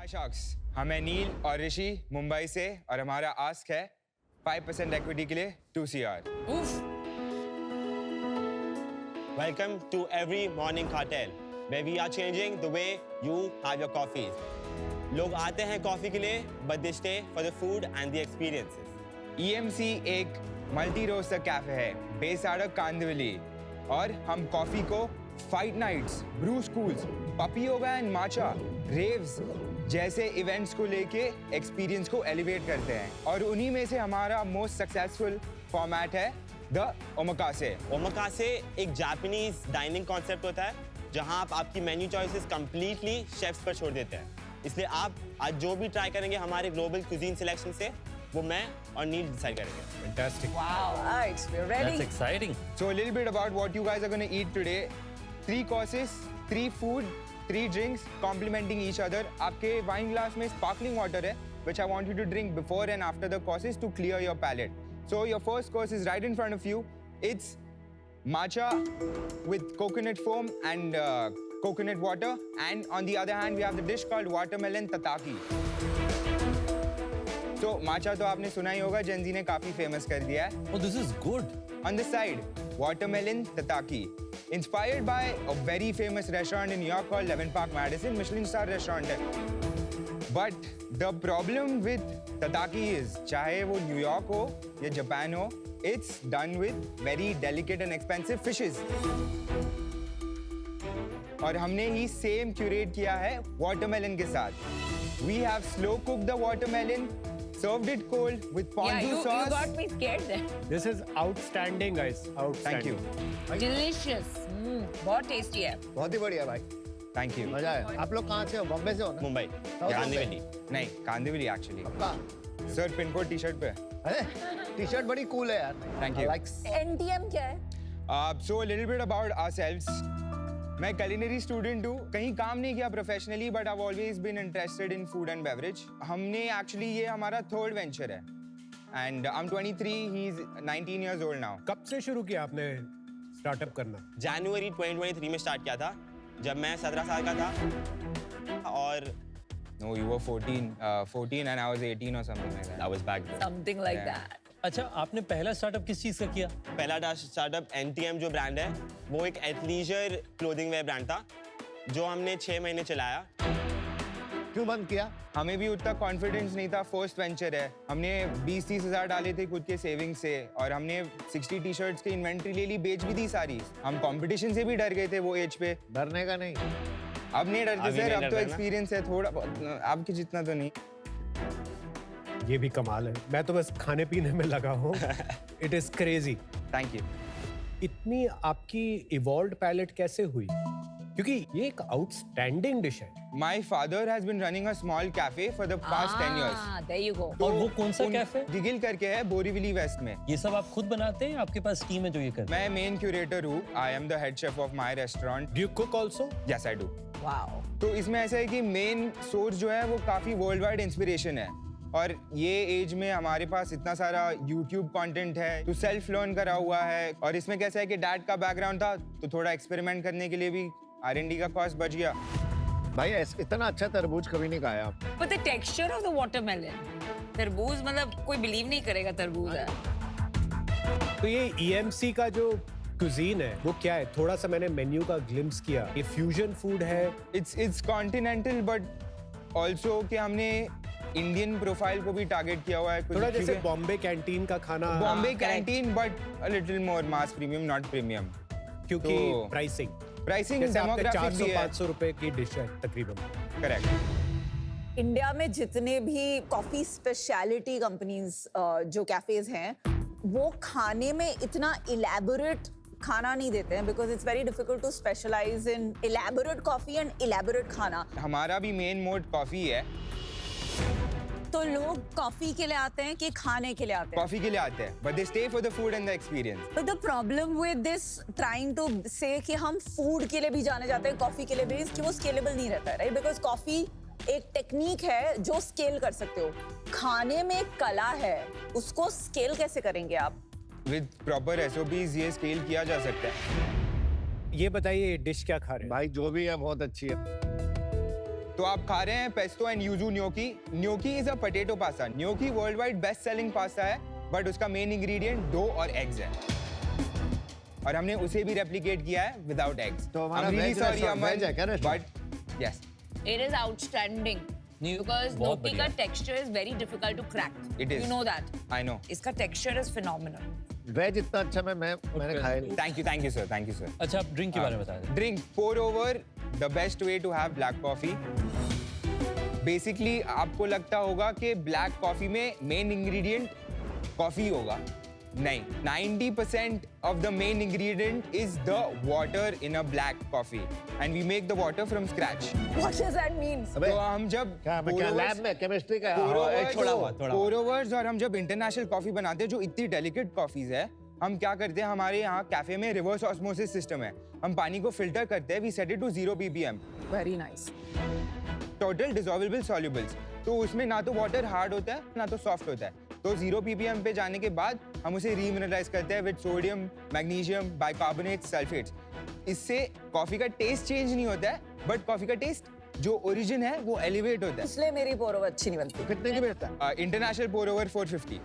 हाय sharks, हम हैं नील और ऋषि मुंबई से और हमारा आस्क है 5% इक्विटी के लिए 2 CR। Welcome to Every Morning Cartel, where we are changing the way you have your coffees. लोग आते हैं कॉफी के लिए, but they stay for the food and the experiences. EMC एक मल्टी रोस्टर कैफे है based out of Kandivali और हम coffee को fight nights, brew schools, puppy yoga and matcha, raves जैसे इवेंट्स को लेके एक्सपीरियंस को एलिवेट करते हैं और उन्हीं में से हमारा मोस्ट सक्सेसफुल फॉर्मेट है द ओमाकासे। ओमाकासे एक जापानीज डाइनिंग कॉन्सेप्ट होता है जहां आप आपकी मेन्यू चॉइसेस कंप्लीटली शेफ्स पर छोड़ देते हैं। इसलिए आप आज जो भी ट्राई करेंगे हमारे ग्लोबल कुजीन सिलेक्शन से, वो मैं और नील डिसाइड करेंगे। Fantastic. Wow, right, we're ready. That's exciting. So a little bit about what you guys are going to eat today. 3 courses, 3 food, 3 drinks complementing each other. आपके wine glass में sparkling water है, which I want you to drink before and after the courses to clear your palate. So your first course is right in front of you. It's matcha with coconut foam and coconut water. And on the other hand, we have the dish called watermelon tataki. So matcha तो आपने सुना ही होगा, Gen Z ने काफी famous कर दिया है। Oh, this is good. On the side, watermelon tataki. Inspired by a very famous restaurant in New York called Levin Park Madison, Michelin star restaurant है. But the problem with tataki is, चाहे वो New York हो या Japan हो, it's done with very delicate and expensive fishes. और हमने ही same curate किया है वाटरमेलन के साथ. We have slow cooked the watermelon, served it cold with Yeah, ponzu you sauce. got me scared there. This is outstanding, guys. Thank you. Outstanding. Delicious. बहुत tasty है. बहुत ही बढ़िया भाई, Thank you. मजा आया। आप लोग कहाँ से हो? बॉम्बे से हो ना? मुंबई, South गांधीवली। नहीं, कांदिवली एक्चुअली. कहाँ? Sir pin code T shirt पे. अरे टी-शर्ट बड़ी कूल है यार। Thank you. I like- NTM क्या है? So a little bit about ourselves. मैं culinary student हूँ. कहीं काम नहीं किया professionally, but I've always been interested in food and beverage. हमने actually ये हमारा third venture है. And I'm 23, he's 19 years old now. कब से शुरू किया आपने स्टार्टअप करना? जनवरी 2023 में स्टार्ट किया था, जब मैं 17 साल का था और No, you were 14 and I was 18 or something like that. that was back then. Something like Yeah. that. अच्छा, आपने पहला स्टार्टअप किस चीज का किया? पहला स्टार्टअप NTM जो ब्रांड है, वो एक एथलीजर क्लोथिंग वेयर ब्रांड था जो हमने 6 महीने चलाया। क्यों बंद किया? हमें भी उतना कॉन्फिडेंस नहीं था. फर्स्ट वेंचर है. हमने 20-30 हजार डाले थे खुद के सेविंग से और हमने 60 टी शर्ट्स की इन्वेंट्री ले ली, बेच भी दी सारी. हम कंपटीशन से भी डर गए थे वो एज पे. डरने का नहीं। अब नहीं डरते अभी सर, नहीं अब तो डरते ना? एक्सपीरियंस है थोड़ा बहुत, आपके जितना तो नहीं. ये भी कमाल है. मैं तो बस खाने पीने में लगा हूँ. It is crazy. Thank you. इतनी आपकी इवॉल्व्ड पैलेट कैसे हुई? क्योंकि ये एक आउटस्टैंडिंग डिश है. My father has been running a small cafe for the past 10 years. There you go. और वो कौन सा कैफे? जिगिल करके है, बोरीवली वेस्ट में. ये सब आप खुद बनाते हैं? आपके पास टीम है जो ये करते मैं मेन क्यूरेटर हूँ. I am the head chef of my restaurant. हैं? Do you cook also? Yes, I do. Wow. तो इसमें ऐसा है कि मेन सोर्स जो है वो काफी वर्ल्ड वाइड इंस्पिरेशन है और ये एज में हमारे पास इतना सारा YouTube कंटेंट है तो सेल्फ लर्न करा हुआ है. और इसमें कैसा है कि डैड का बैकग्राउंड था तो थोड़ा एक्सपेरिमेंट करने के लिए भी R&D का कॉस्ट बच गया. भाई इतना अच्छा तरबूज कभी नहीं खाया आप। But the texture of the watermelon. तरबूज मतलब कोई बिलीव नहीं करेगा तरबूज है. तो ये EMC का जो कुजीन है वो क्या है? थोड़ा सा मैंने मेन्यू का ग्लिम्स किया. ये फ्यूजन फूड है. It's continental but also कि हमने इंडियन प्रोफाइल को भी टारगेट किया हुआ है. कुछ थोड़ा जैसे क्योंकि बॉम्बे कैंटीन का खाना. Bombay correct. Canteen but a little more mass premium, not premium. क्योंकि तो- प्राइसिंग प्राइसिंग जैसे आपके डेमोग्राफिक भी है. 400-500 रुपए की डिश है तकरीबन. करेक्ट. इंडिया में जितने भी कॉफी स्पेशलिटी कंपनीज जो कैफेज हैं वो खाने में इतना इलेबोरेट खाना नहीं देते हैं because it's very difficult to specialise in elaborate coffee and elaborate खाना. हमारा भी मेन मोड कॉफी है. तो लोग कॉफी के लिए आते हैं कि खाने के लिए आते हैं. कॉफी के लिए आते हैं but they stay for the food and the experience. But the problem with this trying to say कि हम फूड के लिए भी जाने जाते हैं कॉफी के लिए भी कि वो स्केलेबल नहीं रहता है, राइट? बिकॉज कॉफी एक टेक्निक है जो स्केल कर सकते हो. खाने में एक कला है, उसको स्केल कैसे करेंगे आप? विद प्रॉपर SOPs ये स्केल किया जा सकता है. ये बताइए ये डिश क्या खा रहे हैं? भाई जो भी है बहुत अच्छी है। तो आप खा रहे हैं pesto and yuzu gnocchi. Gnocchi is a potato pasta. Gnocchi world wide best selling pasta है, बट उसका मेन इंग्रेडिएंट डो और एग्स है, और हमने उसे भी रेप्लिकेट किया है विदाउट एग्स. तो हमारा veg restaurant, veg है क्या restaurant? But yes, It is outstanding because बहुत gnocchi का texture is very difficult to crack. It is. You know that. I know. इसका texture is phenomenal. वेज इतना अच्छा मैंने खाया नहीं. Thank you sir, thank you sir. अच्छा, आप ड्रिंक के बारे में बता दें. Drink, pour over. The best way to have black coffee. Basically, आपको लगता होगा कि black coffee में main ingredient coffee होगा. नहीं, 90% of the main ingredient is the water in a black coffee, and we make the water from scratch. What does that mean? अबे, तो हम जब क्या मैं क्या लैब में केमिस्ट्री का pour overs और हम जब इंटरनेशनल कॉफी बनाते हैं जो इतनी डेलिकेट कॉफीज है, हम क्या करते हैं, हमारे यहाँ कैफे में रिवर्स ऑस्मोसिस सिस्टम है. हम पानी को फिल्टर करते हैं, we set it to 0 ppm. Very nice. Total dissolvable solubles. तो उसमें ना तो वाटर हार्ड होता है ना तो सॉफ्ट होता है. तो 0 ppm पे जाने के बाद हम उसे रीमिनरलाइज करते हैं with sodium, magnesium, bicarbonate, sulphates. इससे कॉफी का टेस्ट चेंज नहीं होता है, बट कॉफी का टेस्ट जो ओरिजिन है वो एलिवेट होता है. इसलिए मेरी पोर ओवर अच्छी नहीं बनती. कितने की बेचता है? इंटरनेशनल पोर ओवर 450.